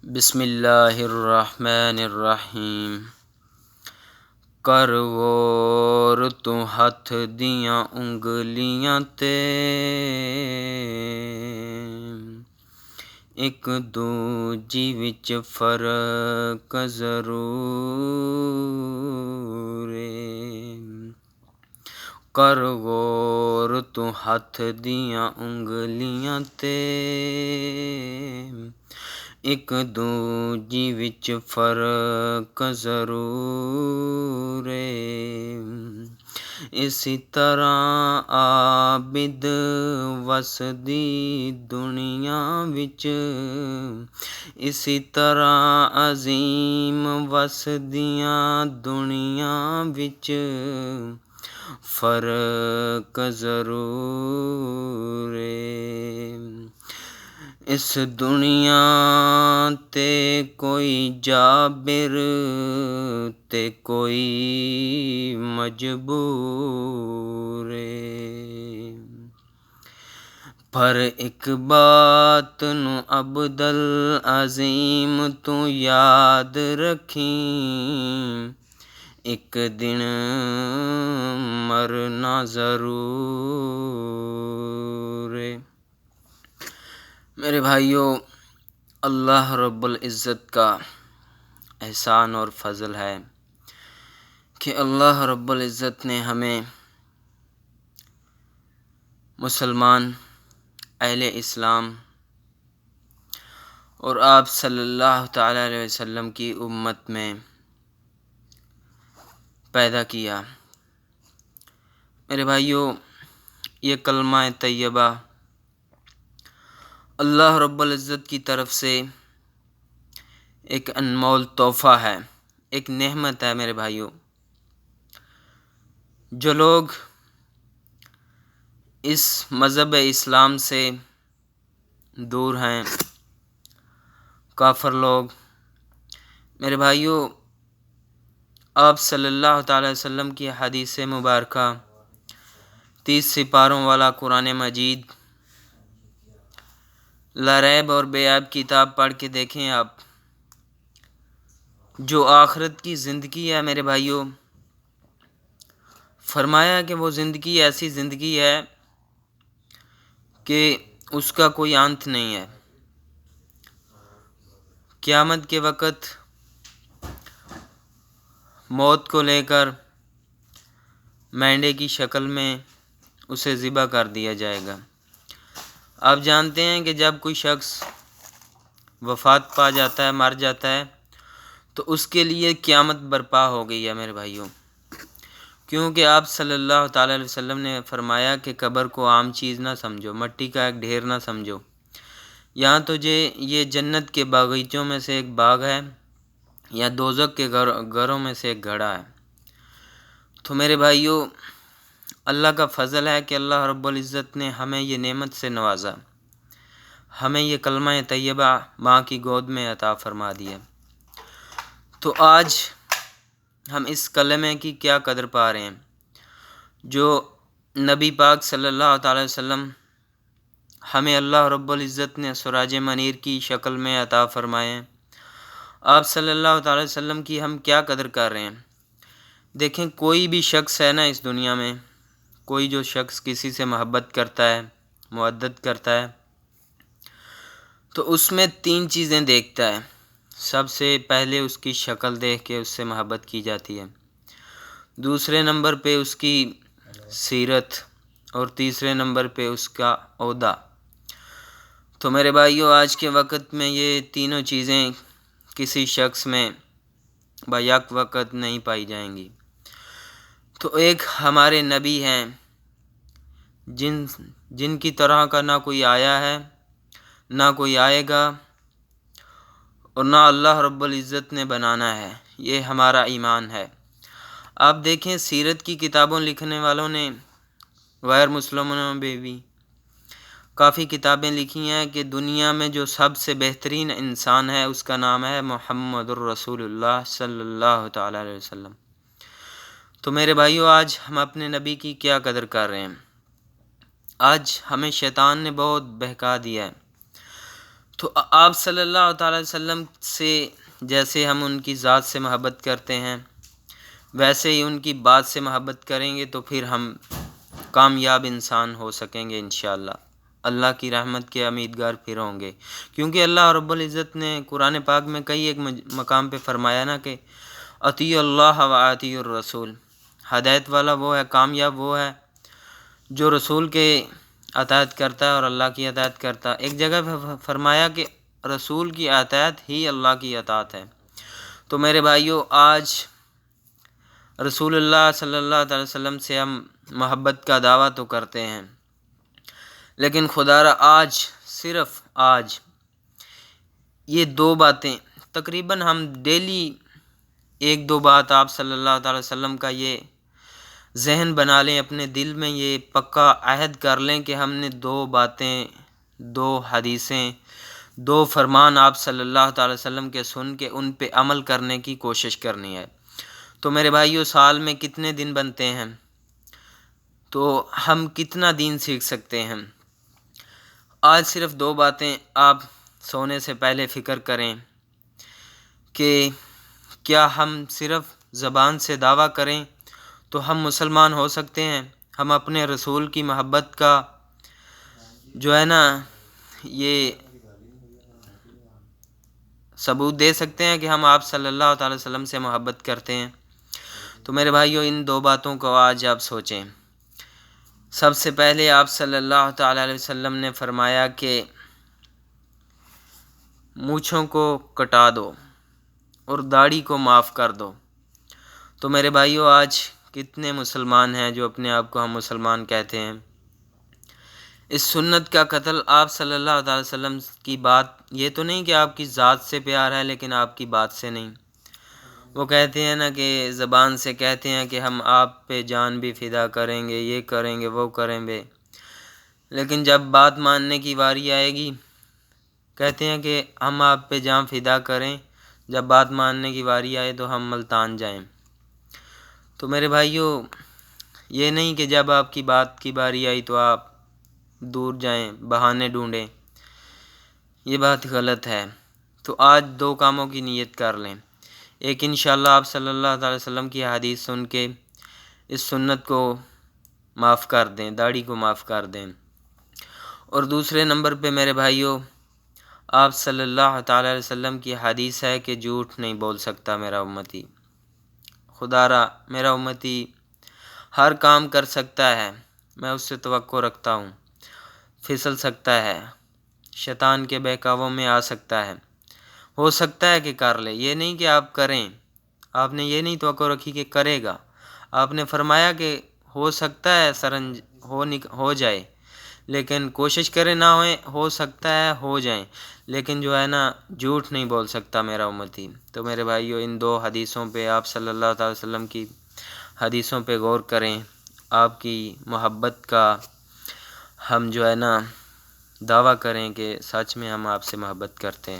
بسم اللہ الرحمن الرحیم۔ کر غور تو ہاتھ دیاں انگلیاں تے، ایک دوجی وچ فرق ضرور ہے۔ کر غور تو ہاتھ دیاں انگلیاں تے، ایک دوجی وچ فرق ضرور ہے۔ اسی طرح عابد وسدی دنیا وچ، اسی طرح عظیم وسدیاں دنیا وچ فرق ضرور ہے۔ اس دنیا تے کوئی جابر تے کوئی مجبور ہے، پر ایک بات نو عبدالعظیم تو یاد رکھیں، ایک دن مرنا ضرور ہے۔ میرے بھائیوں، اللہ رب العزت کا احسان اور فضل ہے کہ اللہ رب العزت نے ہمیں مسلمان اہل اسلام اور آپ صلی اللہ تعالیٰ علیہ وسلم کی امت میں پیدا کیا۔ میرے بھائیوں، یہ کلمہ طیبہ اللہ رب العزت کی طرف سے ایک انمول تحفہ ہے، ایک نعمت ہے۔ میرے بھائیوں، جو لوگ اس مذہب اسلام سے دور ہیں، کافر لوگ، میرے بھائیوں، آپ صلی اللہ تعالی وسلم کی حدیث مبارکہ 30 سپاروں والا قرآن مجید، لا ریب اور بے عیب کتاب پڑھ کے دیکھیں آپ۔ جو آخرت کی زندگی ہے میرے بھائیوں، فرمایا کہ وہ زندگی ایسی زندگی ہے کہ اس کا کوئی انت نہیں ہے۔ قیامت کے وقت موت کو لے کر مینڈے کی شکل میں اسے ذبح کر دیا جائے گا۔ آپ جانتے ہیں کہ جب کوئی شخص وفات پا جاتا ہے، مر جاتا ہے، تو اس کے لیے قیامت برپا ہو گئی ہے میرے بھائیوں، کیونکہ آپ صلی اللہ تعالی علیہ وسلم نے فرمایا کہ قبر کو عام چیز نہ سمجھو، مٹی کا ایک ڈھیر نہ سمجھو، یہاں تو یہ جنت کے باغیچوں میں سے ایک باغ ہے یا دوزخ کے گھروں میں سے ایک گھڑا ہے۔ تو میرے بھائیوں، اللہ کا فضل ہے کہ اللہ رب العزت نے ہمیں یہ نعمت سے نوازا، ہمیں یہ کلمہ طیبہ ماں کی گود میں عطا فرما دیا۔ تو آج ہم اس کلمے کی کیا قدر پا رہے ہیں جو نبی پاک صلی اللہ تعالی وسلم ہمیں اللہ رب العزت نے سراج منیر کی شکل میں عطا فرمائے ہیں۔ آپ صلی اللہ تعالی وسلم کی ہم کیا قدر کر رہے ہیں؟ دیکھیں، کوئی بھی شخص ہے نا اس دنیا میں، کوئی جو شخص کسی سے محبت کرتا ہے، مودت کرتا ہے، تو اس میں 3 چیزیں دیکھتا ہے۔ سب سے پہلے اس کی شکل دیکھ کے اس سے محبت کی جاتی ہے، دوسرے نمبر پہ اس کی سیرت، اور تیسرے نمبر پہ اس کا عہدہ۔ تو میرے بھائیوں، آج کے وقت میں یہ تینوں چیزیں کسی شخص میں بیک وقت نہیں پائی جائیں گی۔ تو ایک ہمارے نبی ہیں جن کی طرح کا نہ کوئی آیا ہے، نہ کوئی آئے گا، اور نہ اللہ رب العزت نے بنانا ہے۔ یہ ہمارا ایمان ہے۔ آپ دیکھیں، سیرت کی کتابوں لکھنے والوں نے غیر مسلمانوں میں بھی کافی کتابیں لکھی ہیں کہ دنیا میں جو سب سے بہترین انسان ہے اس کا نام ہے محمد الرسول اللہ صلی اللہ تعالی علیہ وسلم۔ تو میرے بھائیوں، آج ہم اپنے نبی کی کیا قدر کر رہے ہیں؟ آج ہمیں شیطان نے بہت بہکا دیا ہے۔ تو آپ صلی اللہ تعالی وسلم سے جیسے ہم ان کی ذات سے محبت کرتے ہیں ویسے ہی ان کی بات سے محبت کریں گے تو پھر ہم کامیاب انسان ہو سکیں گے انشاءاللہ، اللہ کی رحمت کے امیدگار پھر ہوں گے، کیونکہ اللہ رب العزت نے قرآن پاک میں کئی ایک مقام پہ فرمایا نا کہ اطیعوا اللہ و اطیعوا الرسول، ہدایت والا وہ ہے، کامیاب وہ ہے جو رسول کے اطاعت کرتا ہے اور اللہ کی اطاعت کرتا ہے۔ ایک جگہ پہ فرمایا کہ رسول کی اطاعت ہی اللہ کی اطاعت ہے۔ تو میرے بھائیوں، آج رسول اللہ صلی اللہ علیہ وسلم سے ہم محبت کا دعویٰ تو کرتے ہیں، لیکن خدا را آج صرف آج یہ دو باتیں تقریباً ہم ڈیلی ایک دو بات آپ صلی اللہ تعالی وسلم کا یہ ذہن بنا لیں، اپنے دل میں یہ پکا عہد کر لیں کہ ہم نے دو باتیں، دو حدیثیں، دو فرمان آپ صلی اللہ تعالی وسلم کے سن کے ان پہ عمل کرنے کی کوشش کرنی ہے۔ تو میرے بھائیوں، سال میں کتنے دن بنتے ہیں؟ تو ہم کتنا دین سیکھ سکتے ہیں؟ آج صرف دو باتیں آپ سونے سے پہلے فکر کریں کہ کیا ہم صرف زبان سے دعویٰ کریں تو ہم مسلمان ہو سکتے ہیں؟ ہم اپنے رسول کی محبت کا جو ہے نا یہ ثبوت دے سکتے ہیں کہ ہم آپ صلی اللہ تعالی وسلم سے محبت کرتے ہیں؟ تو میرے بھائیوں، ان دو باتوں کو آج آپ سوچیں۔ سب سے پہلے آپ صلی اللہ تعالی علیہ وسلم نے فرمایا کہ مونچھوں کو کٹا دو اور داڑھی کو معاف کر دو۔ تو میرے بھائیوں، آج کتنے مسلمان ہیں جو اپنے آپ کو ہم مسلمان کہتے ہیں؟ اس سنت کا قتل آپ صلی اللہ علیہ وسلم کی بات، یہ تو نہیں کہ آپ کی ذات سے پیار ہے لیکن آپ کی بات سے نہیں۔ وہ کہتے ہیں نا کہ زبان سے کہتے ہیں کہ ہم آپ پہ جان بھی فدا کریں گے، یہ کریں گے، وہ کریں گے، لیکن جب بات ماننے کی باری آئے گی کہتے ہیں کہ ہم آپ پہ جان فدا کریں، جب بات ماننے کی باری آئے تو ہم ملتان جائیں۔ تو میرے بھائیوں، یہ نہیں کہ جب آپ کی بات کی باری آئی تو آپ دور جائیں، بہانے ڈھونڈیں، یہ بات غلط ہے۔ تو آج دو کاموں کی نیت کر لیں۔ ایک، انشاءاللہ آپ صلی اللہ علیہ وسلم کی حدیث سن کے اس سنت کو معاف کر دیں، داڑھی کو معاف کر دیں۔ اور دوسرے نمبر پہ میرے بھائیوں، آپ صلی اللہ تعالی علیہ وسلم کی حدیث ہے کہ جھوٹ نہیں بول سکتا میرا امتی۔ خدا را میرا امتی ہر کام کر سکتا ہے، میں اس سے توقع رکھتا ہوں، پھسل سکتا ہے، شیطان کے بہکاووں میں آ سکتا ہے، ہو سکتا ہے کہ کر لے، یہ نہیں کہ آپ کریں، آپ نے یہ نہیں توقع رکھی کہ کرے گا، آپ نے فرمایا کہ ہو سکتا ہے ہو جائے، لیکن کوشش کرے نہ ہوئے، ہو سکتا ہے ہو جائیں، لیکن جو ہے نا جھوٹ نہیں بول سکتا میرا امتی۔ تو میرے بھائیوں، ان دو حدیثوں پہ، آپ صلی اللہ تعالی وسلم کی حدیثوں پہ غور کریں، آپ کی محبت کا ہم جو ہے نا دعویٰ کریں کہ سچ میں ہم آپ سے محبت کرتے ہیں۔